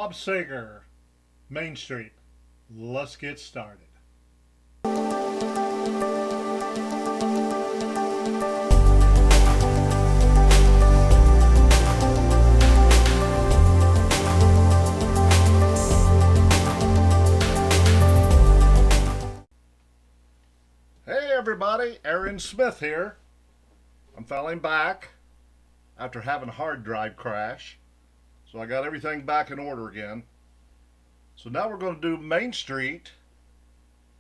Bob SEGER, Main Street. Let's get started. Hey everybody, Aaron Smith here. I'm finally back after having a hard drive crash. So I got everything back in order again. So now we're going to do Main Street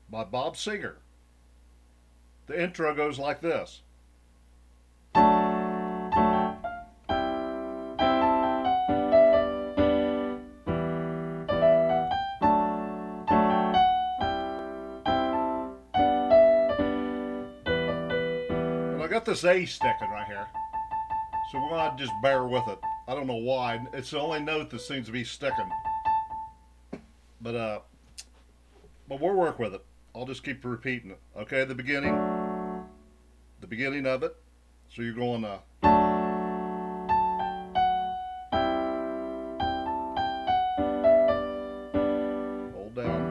by Bob SEGER. The intro goes like this. And I got this A sticking right here. So we're going to just bear with it. I don't know why. It's the only note that seems to be sticking. But we'll work with it. I'll just keep repeating it. Okay, the beginning of it. So you're going hold down.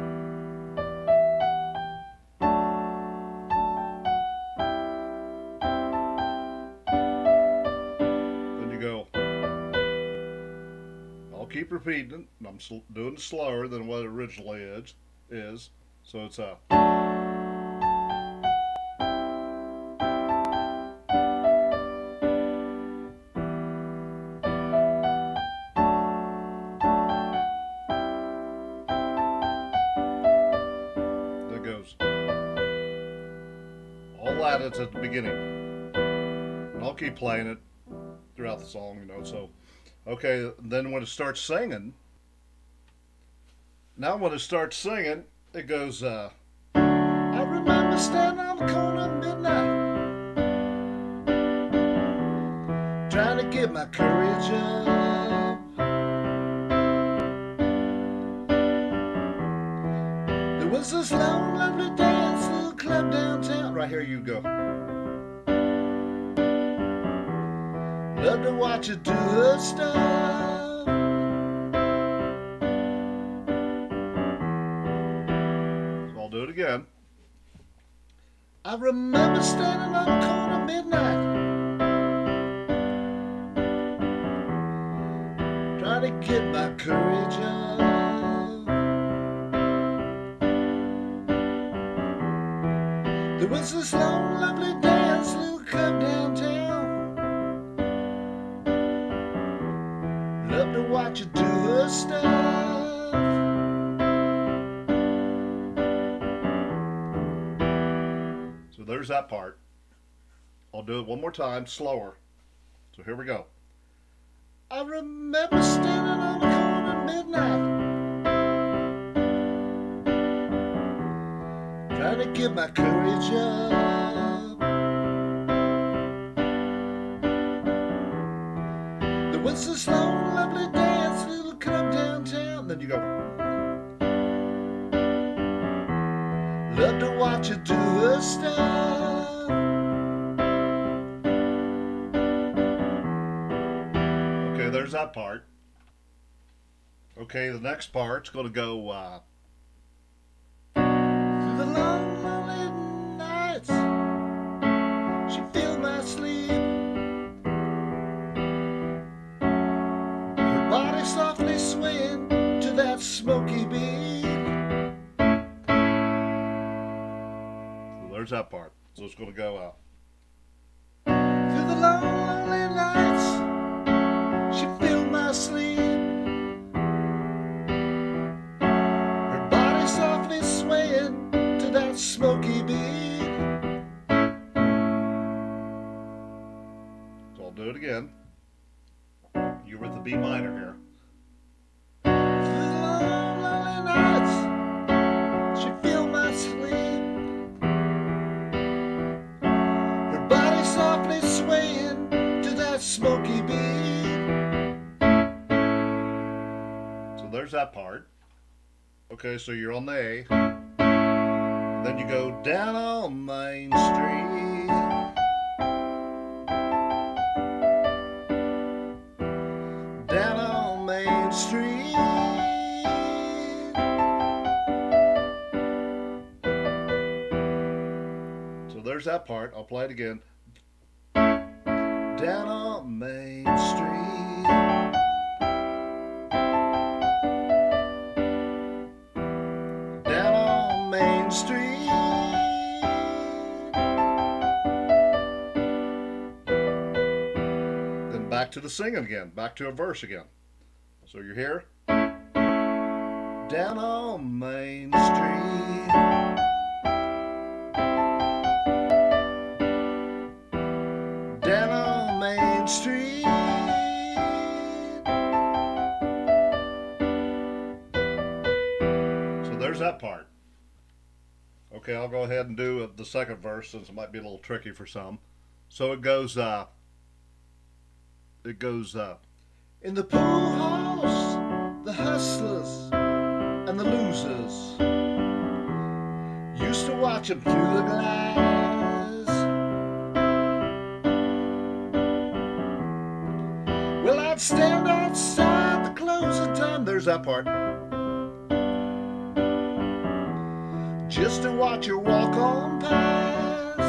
Then you go. I'll keep repeating it. I'm doing it slower than what it originally is. So it's a. That goes. All that is at the beginning. And I'll keep playing it throughout the song, you know, so. Okay, then when it starts singing, it goes, I remember standing on the corner at midnight, trying to get my courage up. There was this long, lovely dance, little club downtown. Right here you go. Love to watch her do her stuff. So I'll do it again. I remember standing on the corner midnight, trying to get my courage up. There was this long, lovely dance, little club downtown. Love to watch her do her stuff. So there's that part. I'll do it one more time, slower. So here we go. I remember standing on the corner at midnight, trying to get my courage up. There was this long, lovely dance, little club downtown. Then you go. Love to watch her do her stuff. Okay, there's that part. Okay, the next part's going to go through the long, lonely nights, she filled my sleep. Her body softly swaying to that smoky beat. So there's that part. So it's going to go out. Through the long, lonely nights, she filled my sleep. Her body softly swaying to that smoky beat. So I'll do it again. You're with the B minor here. Through the long, lonely nights, she filled my sleep. Her body softly swaying to that smoky beat. So there's that part. Okay, so you're on the A. Then you go down on Main Street. Down on Main Street. there's that part. I'll play it again. Down on Main Street, down on Main Street, then back to the singing again, back to a verse again. So you're here. Down on Main Street, down on Main Street, so there's that part. Okay, I'll go ahead and do the second verse since it might be a little tricky for some. So it goes in the pool halls, the hustlers and the losers used to watch them through the glass. Well, I'd stand outside the closing time, there's that part, just to watch her walk on past.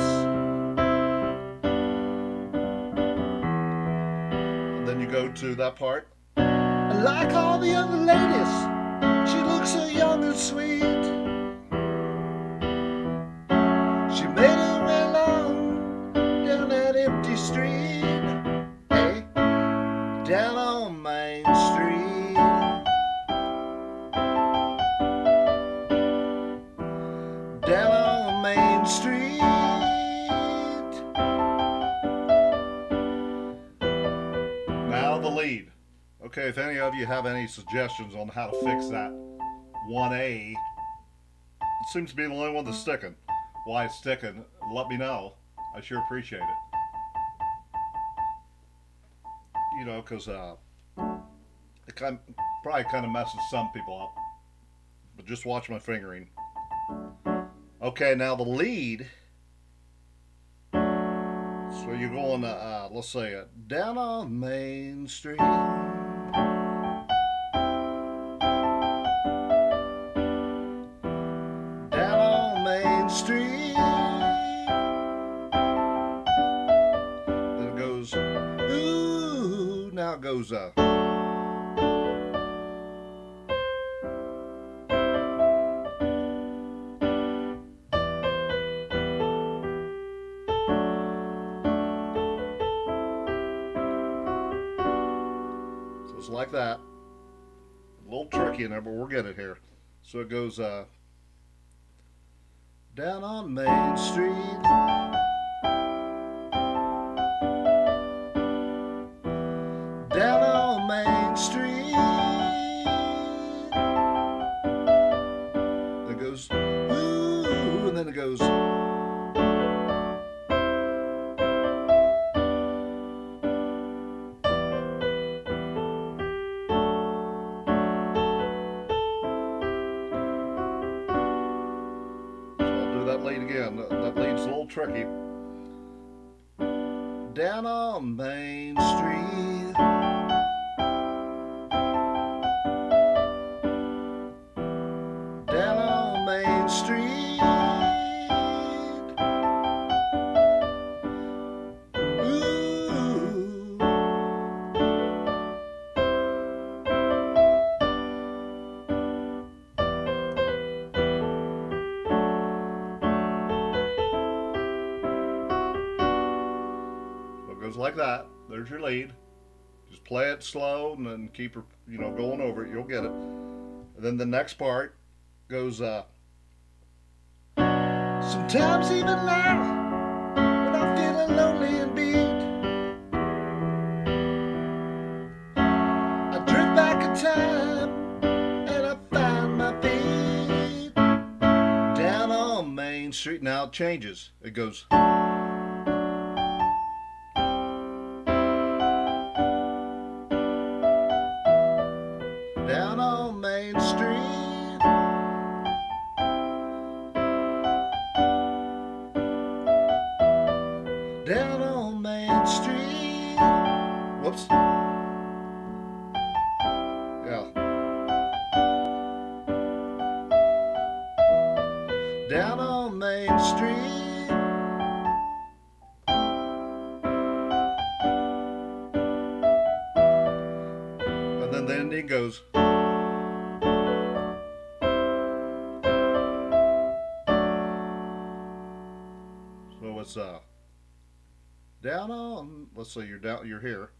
And then you go to that part. And like all the other ladies, she looks so young and sweet. She made her way along down that empty street. Hey, down on Main Street, down on Main Street. Now the lead. Okay, if any of you have any suggestions on how to fix that 1A, it seems to be the only one that's sticking. Why it's sticking, let me know. I sure appreciate it. You know, because it probably kind of messes some people up. But just watch my fingering. Okay, now the lead. So you're going, let's say, down on Main Street. Down on Main Street. Then it goes, ooh, now it goes, so it's like that. A little tricky in there, but we'll get it here. So it goes, down on Main Street, down on Main Street. Then it goes, ooh, and then it goes. That lead again. That lead's a little tricky. Down on Main Street, down on Main Street. Ooh. Goes like that. There's your lead. Just play it slow and then keep her, going over it. You'll get it. And then the next part goes, sometimes even now, when I'm feeling lonely and beat, I drift back in time and I find my feet down on Main Street. Now it changes. It goes. Down on Main Street, down on Main Street. Whoops. Yeah. Down on Main Street, then the ending goes. So it's down on. Let's say you're down. You're here.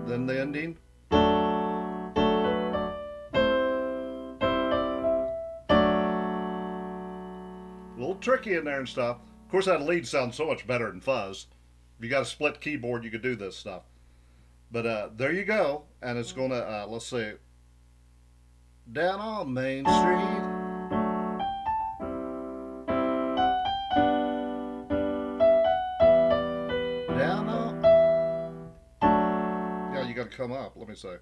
Then the ending. A little tricky in there and stuff. Of course, that lead sounds so much better than fuzz. If you got a split keyboard, you could do this stuff. But there you go. And it's going to, let's see, down on Main Street. Down on. Yeah, you got to come up. Let me say.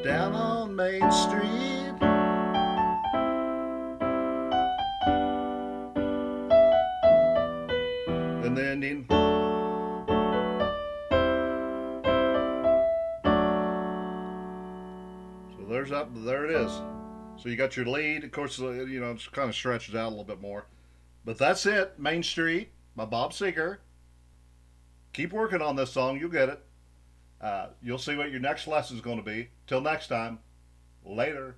Down on Main Street. And the ending. So there it is. So you got your lead. Of course, you know, it's kind of stretches out a little bit more. But that's it. Main Street by Bob Seger. Keep working on this song. You'll get it. You'll see what your next lesson is going to be. Till next time. Later.